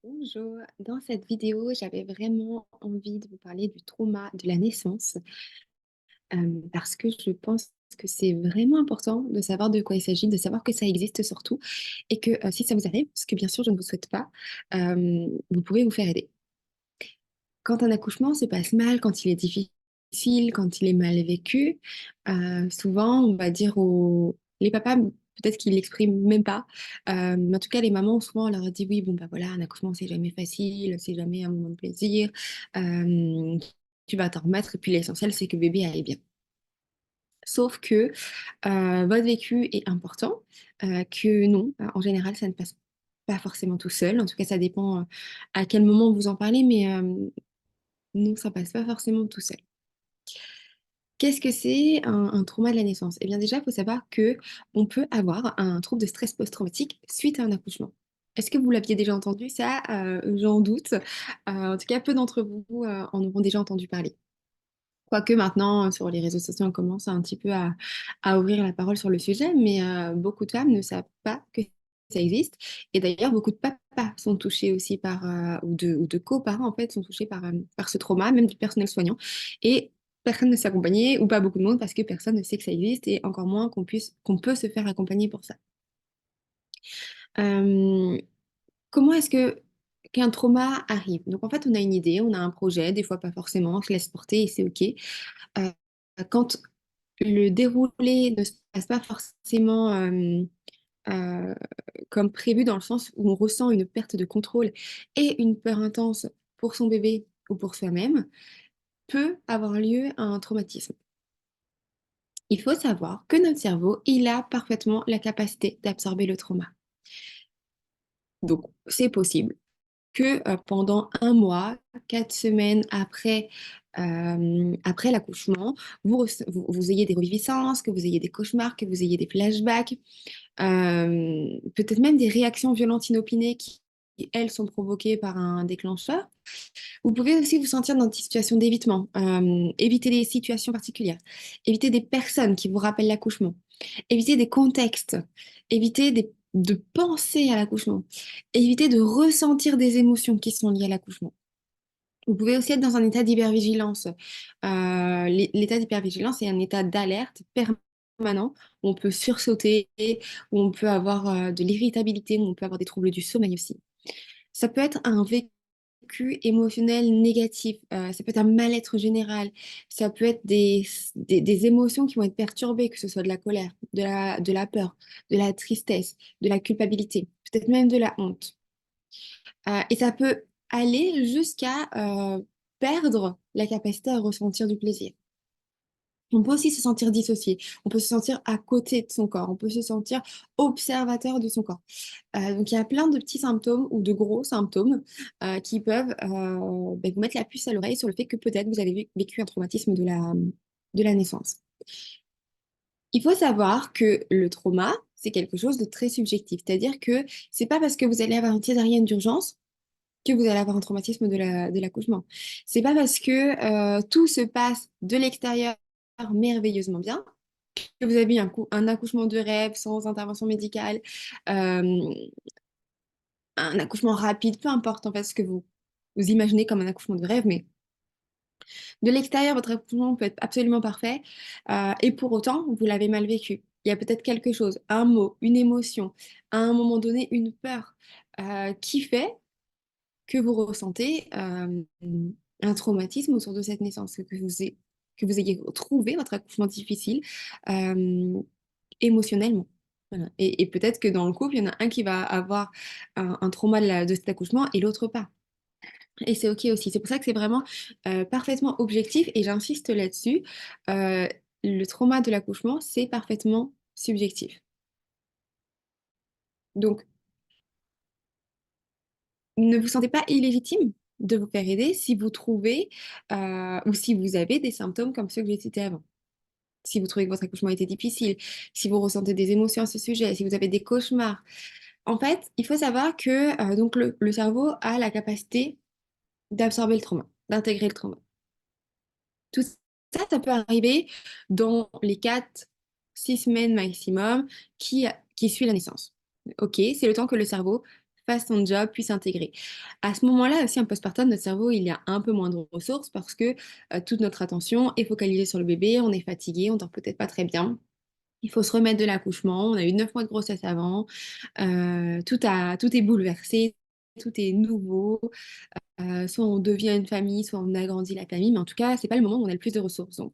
Bonjour, dans cette vidéo, j'avais vraiment envie de vous parler du trauma de la naissance parce que je pense que c'est vraiment important de savoir de quoi il s'agit, de savoir que ça existe surtout et que si ça vous arrive, ce que bien sûr je ne vous souhaite pas, vous pouvez vous faire aider. Quand un accouchement se passe mal, quand il est difficile, quand il est mal vécu, souvent on va dire aux... Les papas, peut-être qu'ils l'expriment même pas, mais en tout cas les mamans, souvent on leur dit oui, bon bah voilà, un accouchement c'est jamais facile, c'est jamais un moment de plaisir, euh, tu vas t'en remettre et puis l'essentiel c'est que bébé aille bien. Sauf que votre vécu est important, que non, en général ça ne passe pas forcément tout seul, en tout cas ça dépend à quel moment vous en parlez, mais non, ça passe pas forcément tout seul. Qu'est-ce que c'est un trauma de la naissance? Eh bien déjà, il faut savoir que on peut avoir un trouble de stress post-traumatique suite à un accouchement. Est-ce que vous l'aviez déjà entendu? Ça, j'en doute. En tout cas, peu d'entre vous en auront déjà entendu parler. Quoique maintenant, sur les réseaux sociaux, on commence un petit peu à ouvrir la parole sur le sujet, mais beaucoup de femmes ne savent pas que ça existe. Et d'ailleurs, beaucoup de papas sont touchés aussi par, ou de coparents en fait, sont touchés par ce trauma, même du personnel soignant. Et personne ne s'est accompagné, ou pas beaucoup de monde, parce que personne ne sait que ça existe, et encore moins qu'on peut se faire accompagner pour ça. Euh, Comment est-ce que qu'un trauma arrive? Donc en fait, on a une idée, on a un projet, des fois pas forcément, on se laisse porter et c'est OK. Euh, Quand le déroulé ne se passe pas forcément euh, comme prévu, dans le sens où on ressent une perte de contrôle et une peur intense pour son bébé ou pour soi-même, peut avoir lieu un traumatisme. Il faut savoir que notre cerveau, il a parfaitement la capacité d'absorber le trauma. Donc, c'est possible que pendant un mois, 4 semaines après l'accouchement, vous ayez des reviviscences, que vous ayez des cauchemars, que vous ayez des flashbacks, peut-être même des réactions violentes inopinées qui, elles, sont provoquées par un déclencheur. Vous pouvez aussi vous sentir dans des situations d'évitement, éviter les situations particulières, éviter des personnes qui vous rappellent l'accouchement, éviter des contextes, de penser à l'accouchement, éviter de ressentir des émotions qui sont liées à l'accouchement. Vous pouvez aussi être dans un état d'hypervigilance. L'état d'hypervigilance est un état d'alerte permanent où on peut sursauter, où on peut avoir de l'irritabilité, où on peut avoir des troubles du sommeil aussi. Ça peut être un vécu émotionnel négatif, ça peut être un mal-être général, ça peut être des émotions qui vont être perturbées, que ce soit de la colère, de la peur, de la tristesse, de la culpabilité, peut-être même de la honte. Et ça peut aller jusqu'à perdre la capacité à ressentir du plaisir. On peut aussi se sentir dissocié, on peut se sentir à côté de son corps, on peut se sentir observateur de son corps. Donc il y a plein de petits symptômes ou de gros symptômes qui peuvent vous mettre la puce à l'oreille sur le fait que peut-être vous avez vécu un traumatisme de la naissance. Il faut savoir que le trauma, c'est quelque chose de très subjectif, c'est-à-dire que c'est pas parce que vous allez avoir une césarienne d'urgence que vous allez avoir un traumatisme de l'accouchement. C'est pas parce que tout se passe de l'extérieur merveilleusement bien que vous avez eu un accouchement de rêve sans intervention médicale, euh, un accouchement rapide, peu importe en fait ce que vous imaginez comme un accouchement de rêve, mais de l'extérieur, votre accouchement peut être absolument parfait, et pour autant, vous l'avez mal vécu. Il y a peut-être quelque chose, un mot, une émotion, à un moment donné, une peur, qui fait que vous ressentez un traumatisme autour de cette naissance, que vous ayez trouvé votre accouchement difficile euh, émotionnellement. Voilà. Et peut-être que dans le couple, il y en a un qui va avoir un trauma de cet accouchement et l'autre pas. Et c'est OK aussi. C'est pour ça que c'est vraiment parfaitement objectif et j'insiste là-dessus. Euh, le trauma de l'accouchement, c'est parfaitement subjectif. Donc, ne vous sentez pas illégitime de vous faire aider si vous trouvez ou si vous avez des symptômes comme ceux que j'ai cités avant. Si vous trouvez que votre accouchement était difficile, si vous ressentez des émotions à ce sujet, si vous avez des cauchemars. En fait, il faut savoir que donc le cerveau a la capacité d'absorber le trauma, d'intégrer le trauma. Tout ça, ça peut arriver dans les 4, 6 semaines maximum qui suit la naissance. OK, c'est le temps que le cerveau fasse son job, puisse intégrer. À ce moment-là aussi, en postpartum, notre cerveau, il y a un peu moins de ressources parce que toute notre attention est focalisée sur le bébé, on est fatigué, on dort peut-être pas très bien. Il faut se remettre de l'accouchement, on a eu 9 mois de grossesse avant, tout est bouleversé, tout est nouveau. Soit on devient une famille, soit on agrandit la famille, mais en tout cas, c'est pas le moment où on a le plus de ressources. Donc,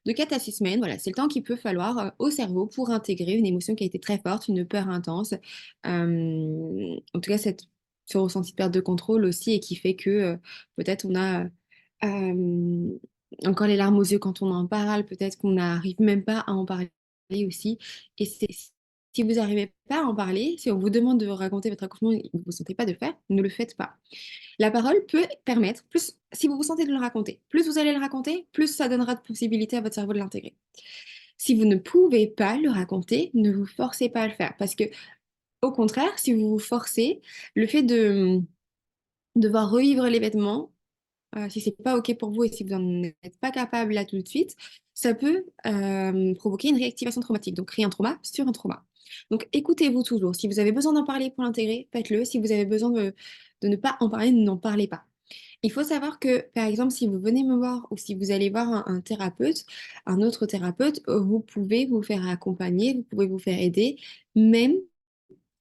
de 4 à 6 semaines, voilà, c'est le temps qu'il peut falloir au cerveau pour intégrer une émotion qui a été très forte, une peur intense. En tout cas, ce ressenti de perte de contrôle aussi, et qui fait que peut-être on a encore les larmes aux yeux quand on en parle, peut-être qu'on n'arrive même pas à en parler aussi. Et si vous n'arrivez pas à en parler, si on vous demande de raconter votre accouchement et que vous ne vous sentez pas de faire, ne le faites pas. La parole peut permettre, plus si vous vous sentez de le raconter, plus vous allez le raconter, plus ça donnera de possibilités à votre cerveau de l'intégrer. Si vous ne pouvez pas le raconter, ne vous forcez pas à le faire. Parce que, au contraire, si vous vous forcez, le fait de devoir revivre l'événement, si c'est pas OK pour vous et si vous n'en êtes pas capable là tout de suite, ça peut provoquer une réactivation traumatique. Donc, créer un trauma sur un trauma. Donc, écoutez-vous toujours. Si vous avez besoin d'en parler pour l'intégrer, faites-le. Si vous avez besoin de ne pas en parler, n'en parlez pas. Il faut savoir que, par exemple, si vous venez me voir ou si vous allez voir un thérapeute, un autre thérapeute, vous pouvez vous faire accompagner, vous pouvez vous faire aider, même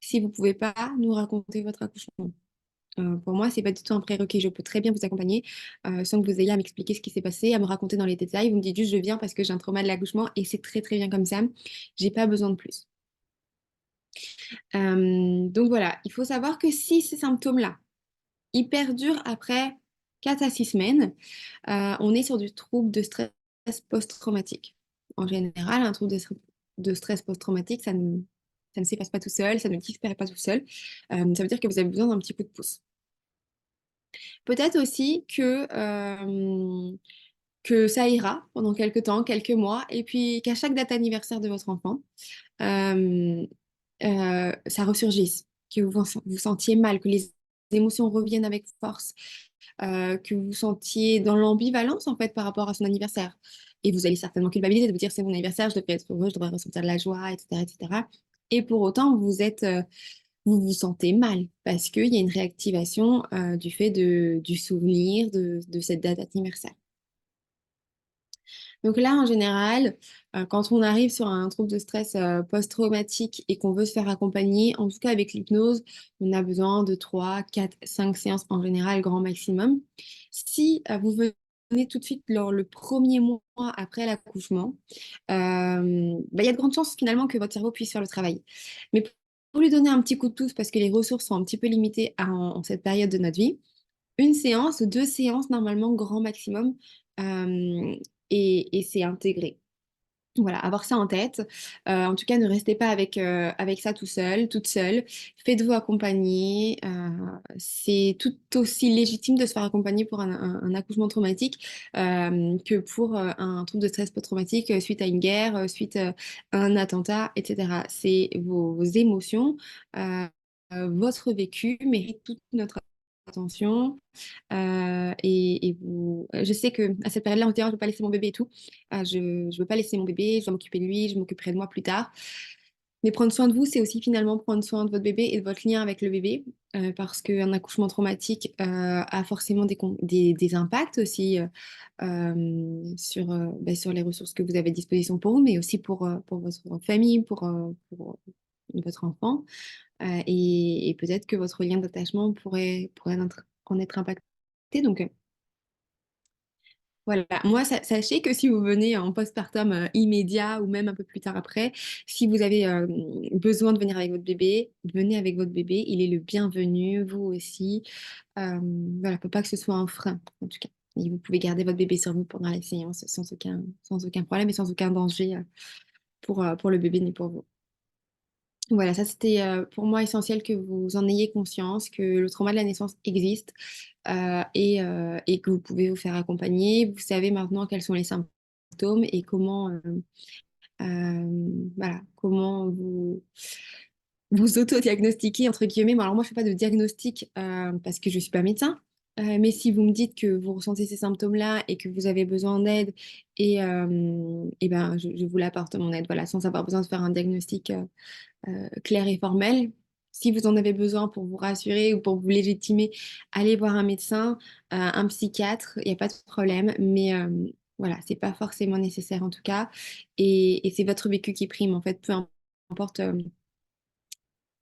si vous ne pouvez pas nous raconter votre accouchement. Pour moi, c'est pas du tout un prérequis. Je peux très bien vous accompagner sans que vous ayez à m'expliquer ce qui s'est passé, à me raconter dans les détails. Vous me dites juste, je viens parce que j'ai un trauma de l'accouchement et c'est très très bien comme ça. J'ai pas besoin de plus. Donc voilà, il faut savoir que si ces symptômes-là, ils perdurent après 4 à 6 semaines, on est sur du trouble de stress post-traumatique. En général, un trouble de stress post-traumatique, ça ne s'efface pas tout seul, ça ne disparaît pas tout seul. Ça veut dire que vous avez besoin d'un petit coup de pouce. Peut-être aussi que ça ira pendant quelques temps, quelques mois, et puis qu'à chaque date anniversaire de votre enfant, euh, ça ressurgisse, que vous sentiez mal, que les émotions reviennent avec force, que vous vous sentiez dans l'ambivalence en fait par rapport à son anniversaire. Et vous allez certainement culpabiliser de vous dire c'est mon anniversaire, je devrais être heureux, je devrais ressentir de la joie, etc., etc. Et cetera. Et pour autant, vous vous sentez mal parce qu'il y a une réactivation du fait du souvenir de cette date anniversaire. Donc là, en général, quand on arrive sur un trouble de stress post-traumatique et qu'on veut se faire accompagner, en tout cas avec l'hypnose, on a besoin de 3, 4, 5 séances en général, grand maximum. Si vous venez tout de suite le premier mois après l'accouchement, il y a de grandes chances finalement que votre cerveau puisse faire le travail. Mais pour lui donner un petit coup de pouce, parce que les ressources sont un petit peu limitées en cette période de notre vie, une séance, 2 séances normalement, grand maximum, euh, et c'est intégré. Voilà, avoir ça en tête. En tout cas, ne restez pas avec ça tout seul, toute seule. Faites-vous accompagner. C'est tout aussi légitime de se faire accompagner pour un accouchement traumatique que pour un trouble de stress post-traumatique suite à une guerre, suite à un attentat, etc. C'est vos émotions, euh, votre vécu mérite toute notre attention. Je sais que à cette période-là, on se dit, ah, je ne veux pas laisser mon bébé et tout. Je ne veux pas laisser mon bébé, je dois m'occuper de lui, je m'occuperai de moi plus tard. Mais prendre soin de vous, c'est aussi finalement prendre soin de votre bébé et de votre lien avec le bébé, parce qu'un accouchement traumatique a forcément des impacts aussi sur les ressources que vous avez à disposition pour vous, mais aussi pour votre famille, pour votre enfant. Et peut-être que votre lien d'attachement pourrait en être impacté. Donc voilà, moi, sachez que si vous venez en postpartum immédiat ou même un peu plus tard après, si vous avez besoin de venir avec votre bébé, venez avec votre bébé, il est le bienvenu, vous aussi. Voilà, faut pas que ce soit un frein, en tout cas. Et vous pouvez garder votre bébé sur vous pendant la séance sans aucun problème et sans aucun danger pour le bébé ni pour vous. Voilà, ça c'était pour moi essentiel que vous en ayez conscience, que le trauma de la naissance existe et que vous pouvez vous faire accompagner. Vous savez maintenant quels sont les symptômes et comment vous auto-diagnostiquer, entre guillemets. Bon, alors moi, je ne fais pas de diagnostic parce que je ne suis pas médecin. Mais si vous me dites que vous ressentez ces symptômes-là et que vous avez besoin d'aide, et ben, je vous l'apporte mon aide, voilà, sans avoir besoin de faire un diagnostic clair et formel. Si vous en avez besoin pour vous rassurer ou pour vous légitimer, allez voir un médecin, un psychiatre, il n'y a pas de problème. Mais voilà, c'est pas forcément nécessaire en tout cas. Et c'est votre vécu qui prime, en fait, importe,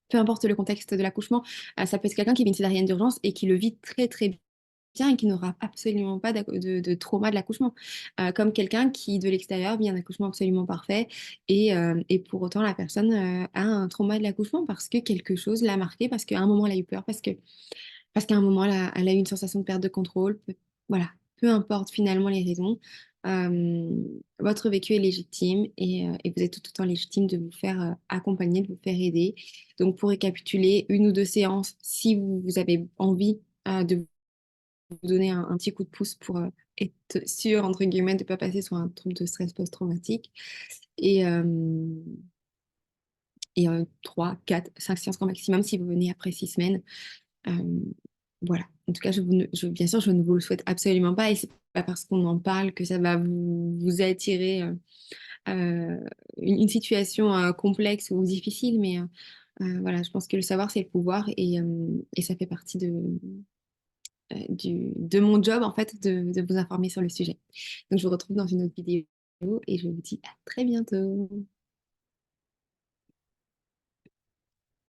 peu importe le contexte de l'accouchement. Ça peut être quelqu'un qui vit une césarienne d'urgence et qui le vit très très bien et qui n'aura absolument pas de trauma de l'accouchement. Comme quelqu'un qui, de l'extérieur, vit un accouchement absolument parfait et pour autant, la personne a un trauma de l'accouchement parce que quelque chose l'a marqué, parce qu'à un moment, elle a eu peur, parce qu'à un moment, elle a eu une sensation de perte de contrôle. Voilà, peu importe finalement les raisons, votre vécu est légitime et vous êtes tout autant légitime de vous faire accompagner, de vous faire aider. Donc, pour récapituler, une ou deux séances, si vous avez envie de vous donner un petit coup de pouce pour être sûr, entre guillemets, de ne pas passer sur un trouble de stress post-traumatique. Et, 3, 4, 5 séances grand maximum si vous venez après 6 semaines. Euh, voilà. En tout cas, bien sûr, je ne vous le souhaite absolument pas et c'est pas parce qu'on en parle que ça va vous attirer euh, une situation complexe ou difficile, mais voilà, je pense que le savoir, c'est le pouvoir et ça fait partie de mon job, en fait, de vous informer sur le sujet. Donc, je vous retrouve dans une autre vidéo et je vous dis à très bientôt.